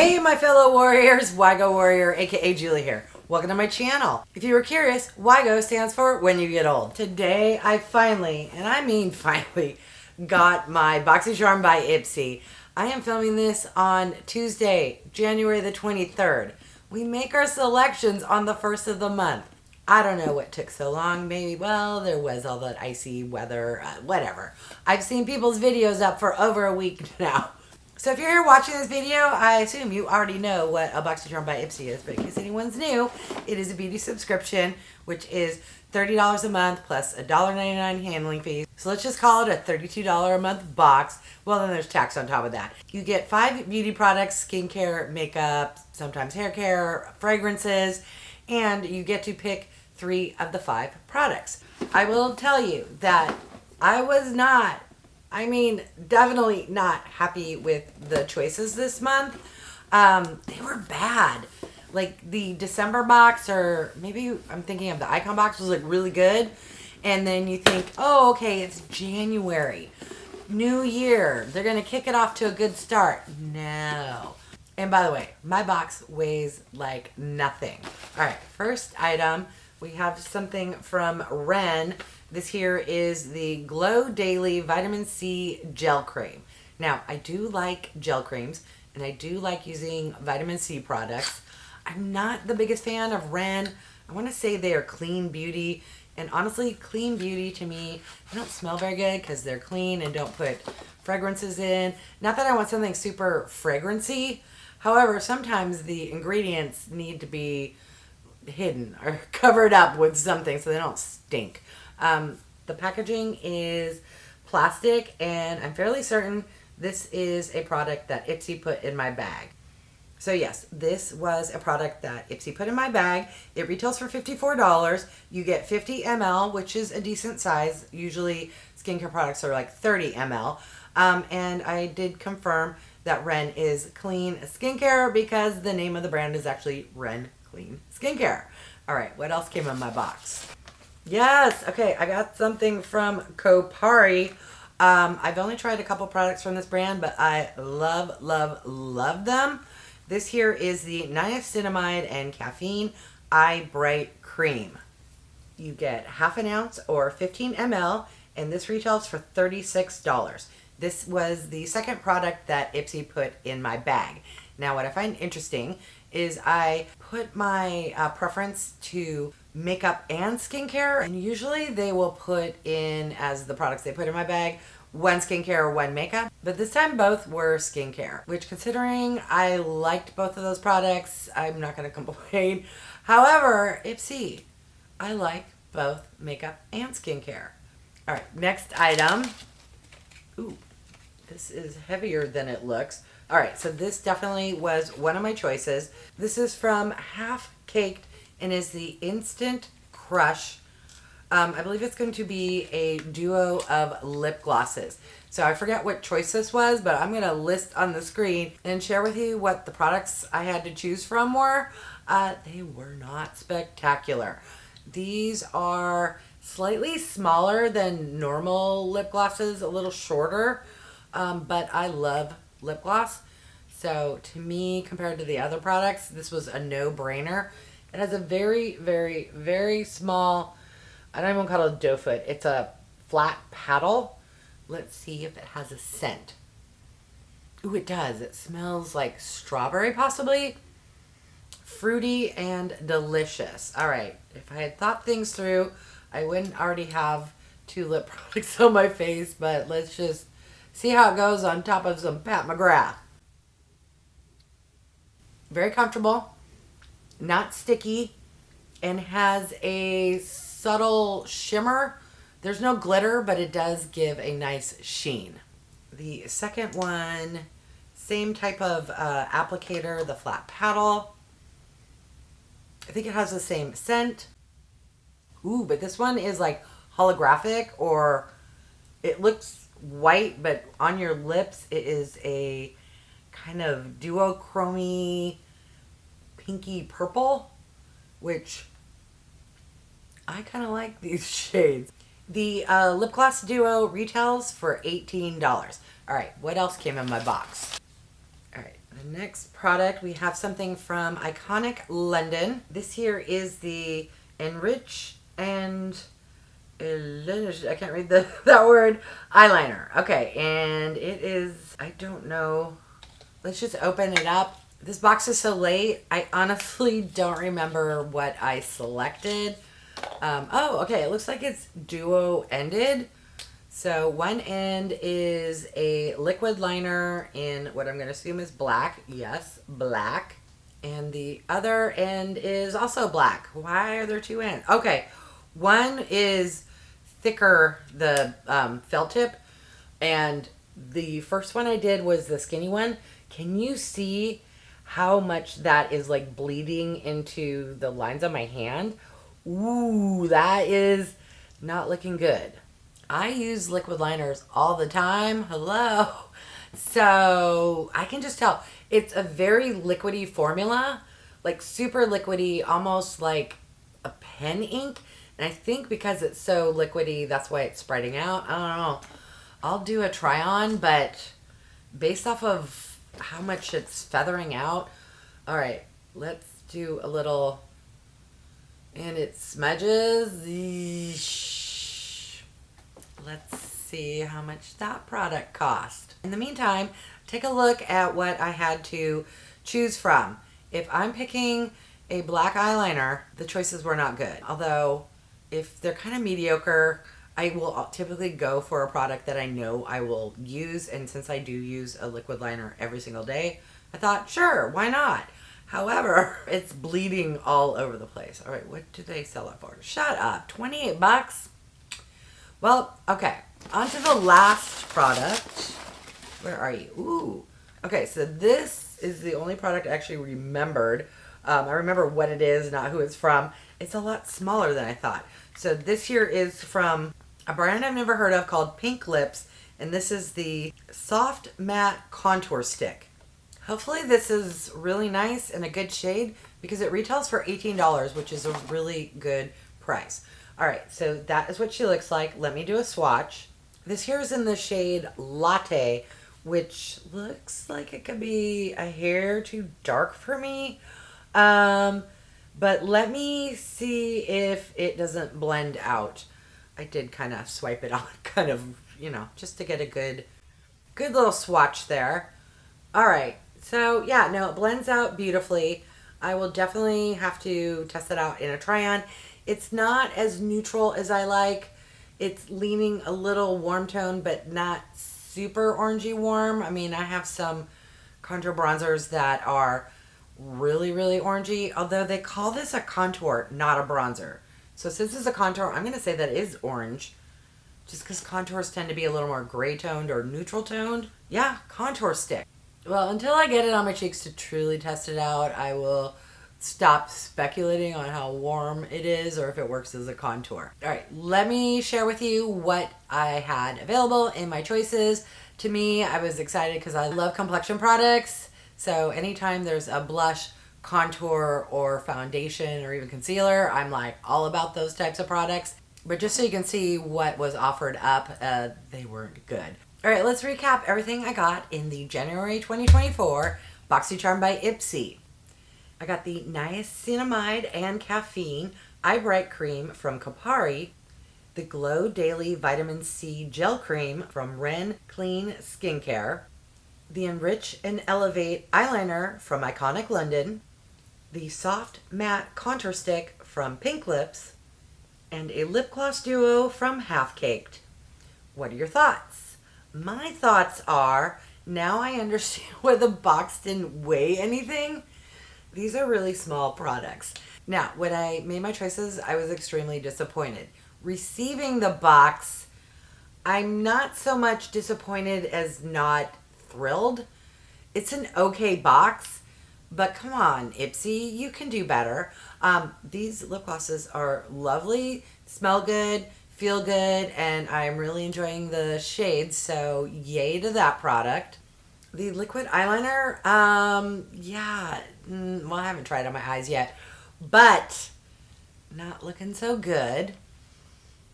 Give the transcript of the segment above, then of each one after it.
Hey my fellow warriors, Wygo Warrior aka Julie here. Welcome to my channel. If you were curious, WYGO stands for When You Get Old. Today I finally, and I mean finally, got my Boxycharm by Ipsy. I am filming this on Tuesday, January the 23rd. We make our selections on the 1st of the month. I don't know what took so long. Maybe, well, there was all that icy weather, whatever. I've seen people's videos up for over a week now. So if you're here watching this video, I assume you already know what a Boxycharm by Ipsy is, but in case anyone's new, it is a beauty subscription, which is $30 a month plus $1.99 handling fees. So let's just call it a $32 a month box. Well, then there's tax on top of that. You get 5 beauty products, skincare, makeup, sometimes hair care, fragrances, and you get to pick 3 of the 5 products. I will tell you that I was not, definitely not happy with the choices this month. They were bad. Like the December box, or maybe I'm thinking of the Icon box, was like really good. And then you think, oh, okay, it's January. New year. They're going to kick it off to a good start. No. And by the way, my box weighs like nothing. All right, first item, we have something from Ren. This here is the Glow Daily Vitamin C Gel Cream. Now, I do like gel creams, and I do like using vitamin C products. I'm not the biggest fan of Ren. I want to say they are clean beauty, and honestly, clean beauty to me, they don't smell very good because they're clean and don't put fragrances in. Not that I want something super fragrancy. However, sometimes the ingredients need to be hidden or covered up with something so they don't stink. The packaging is plastic, and I'm fairly certain this is a product that Ipsy put in my bag. So yes, this was a product that Ipsy put in my bag. It retails for $54. You get 50 ml, which is a decent size. Usually skincare products are like 30 ml. And I did confirm that Ren is clean skincare because the name of the brand is actually Ren Clean Skincare. All right, what else came in my box? Yes, okay, I got something from Copari. I've only tried a couple products from this brand, but I love, love, love them. This here is the Niacinamide and Caffeine Eye Bright Cream. You get half an ounce or 15 ml, and this retails for $36. This was the second product that Ipsy put in my bag. Now, what I find interesting is I put my preference to makeup and skincare, and usually they will put in, as the products they put in my bag, one skincare, one makeup, but this time both were skincare, which, considering I liked both of those products, I'm not going to complain. However, Ipsy, I like both makeup and skincare. All right, next item. Ooh, this is heavier than it looks. All right, so this definitely was one of my choices. This is from Half Caked and is the Instant Crush. I believe it's going to be a duo of lip glosses. So I forget what choice this was, but I'm going to list on the screen and share with you what the products I had to choose from were. They were not spectacular. These are slightly smaller than normal lip glosses, a little shorter, but I love lip gloss. So to me, compared to the other products, this was a no-brainer. It has a very, very, very small, I don't even call it a doe foot. It's a flat paddle. Let's see if it has a scent. Ooh, it does. It smells like strawberry, possibly. Fruity and delicious. All right. If I had thought things through, I wouldn't already have 2 lip products on my face, but let's just see how it goes on top of some Pat McGrath. Very comfortable, not sticky, and has a subtle shimmer. There's no glitter, but it does give a nice sheen. The second one, same type of applicator, the flat paddle. I think it has the same scent. Ooh, but this one is like holographic, or it looks white, but on your lips it is a kind of duochrome pinky purple, which I kind of like these shades. The lip gloss duo retails for $18. All right, what else came in my box? All right, The next product, we have something from Iconic London. This here is the Enrich and I can't read that word, eyeliner. Okay, and it is, I don't know. Let's just open it up. This box is so late, I honestly don't remember what I selected. Oh, okay, it looks like it's duo-ended. So one end is a liquid liner in what I'm going to assume is black. Yes, black. And the other end is also black. Why are there two ends? Okay, one is thicker, the felt tip, and the first one I did was the skinny one. Can you see how much that is like bleeding into the lines on my hand? Ooh, that is not looking good. I use liquid liners all the time. Hello. So I can just tell it's a very liquidy formula, like super liquidy, almost like a pen ink. And I think because it's so liquidy, that's why it's spreading out. I don't know. I'll do a try on, but based off of how much it's feathering out. All right, let's do a little, and it smudges. Let's see how much that product cost. In the meantime, take a look at what I had to choose from. If I'm picking a black eyeliner, the choices were not good. Although, if they're kind of mediocre, I will typically go for a product that I know I will use. And since I do use a liquid liner every single day, I thought, sure, why not? However, it's bleeding all over the place. All right, what do they sell it for? Shut up, 28 bucks? Well, okay, on to the last product. Where are you? Ooh. Okay, so this is the only product I actually remembered. I remember what it is, not who it's from. It's a lot smaller than I thought. So this here is from a brand I've never heard of called PINKLIPPS, and this is the Soft Matte Contour Stick. Hopefully this is really nice and a good shade because it retails for $18, which is a really good price. All right, so that is what she looks like. Let me do a swatch. This here is in the shade Latte, which looks like it could be a hair too dark for me. But let me see if it doesn't blend out. I did kind of swipe it on, kind of, you know, just to get a good little swatch there. All right, so yeah, no, it blends out beautifully. I will definitely have to test it out in a try-on. It's not as neutral as I like. It's leaning a little warm tone, but not super orangey warm. I mean, I have some contour bronzers that are really, really orangey, although they call this a contour, not a bronzer. So since it's a contour, I'm going to say that it is orange, just because contours tend to be a little more gray toned or neutral toned. Yeah, contour stick. Well, until I get it on my cheeks to truly test it out, I will stop speculating on how warm it is or if it works as a contour. All right, let me share with you what I had available in my choices. To me, I was excited because I love complexion products. So anytime there's a blush, contour, or foundation, or even concealer, I'm like all about those types of products. But just so you can see what was offered up, they weren't good. All right, let's recap everything I got in the January 2024 Boxycharm by Ipsy. I got the Niacinamide and Caffeine Eye Bright Cream from Copari, the Glow Daily Vitamin C Gel Cream from Ren Clean Skincare, the Enrich and Elevate Eyeliner from Iconic London, the Soft Matte Contour Stick from PINKLIPPS, and a lip gloss duo from Half Caked. What are your thoughts? My thoughts are, now I understand why the box didn't weigh anything. These are really small products. Now, when I made my choices, I was extremely disappointed. Receiving the box, I'm not so much disappointed as not thrilled. It's an okay box, but come on, Ipsy, you can do better. These lip glosses are lovely, smell good, feel good, and I'm really enjoying the shades, so yay to that product. The liquid eyeliner, yeah, well, I haven't tried it on my eyes yet, but not looking so good.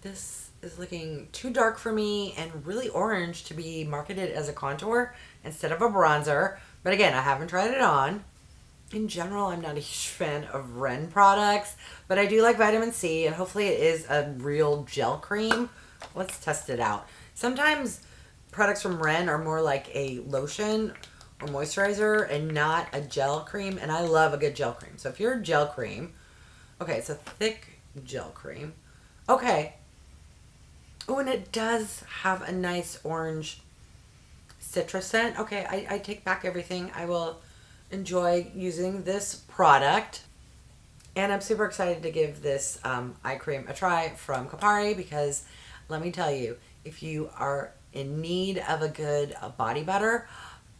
This is looking too dark for me and really orange to be marketed as a contour instead of a bronzer. But again, I haven't tried it on. In general, I'm not a huge fan of Ren products, but I do like vitamin C, and hopefully it is a real gel cream. Let's test it out. Sometimes products from Ren are more like a lotion or moisturizer and not a gel cream, and I love a good gel cream. So if you're a gel cream, okay, it's a thick gel cream. Okay. Oh, and it does have a nice orange citrus scent. Okay, I take back everything. I will enjoy using this product. And I'm super excited to give this eye cream a try from Copari, because let me tell you, if you are in need of a good body butter,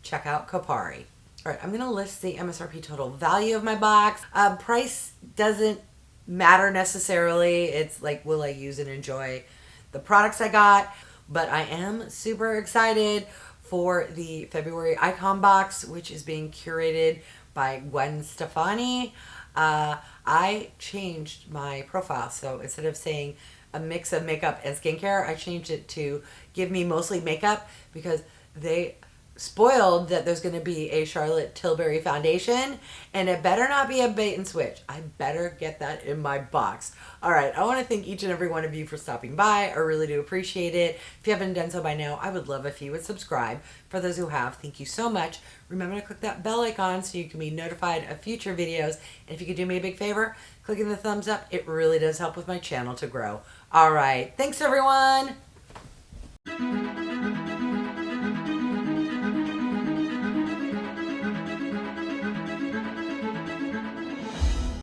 check out Copari. All right, I'm going to list the MSRP total value of my box. Price doesn't matter necessarily. It's like, will I use and enjoy the products I got? But I am super excited for the February Icon box, which is being curated by Gwen Stefani. I changed my profile. So instead of saying a mix of makeup and skincare, I changed it to give me mostly makeup, because they spoiled that there's going to be a Charlotte Tilbury foundation, and it better not be a bait and switch. I better get that in my box. All right, I want to thank each and every one of you for stopping by. I really do appreciate it. If you haven't done so by now, I would love if you would subscribe. For those who have, thank you so much. Remember to click that bell icon so you can be notified of future videos. And if you could do me a big favor, clicking the thumbs up, it really does help with my channel to grow. All right, thanks everyone.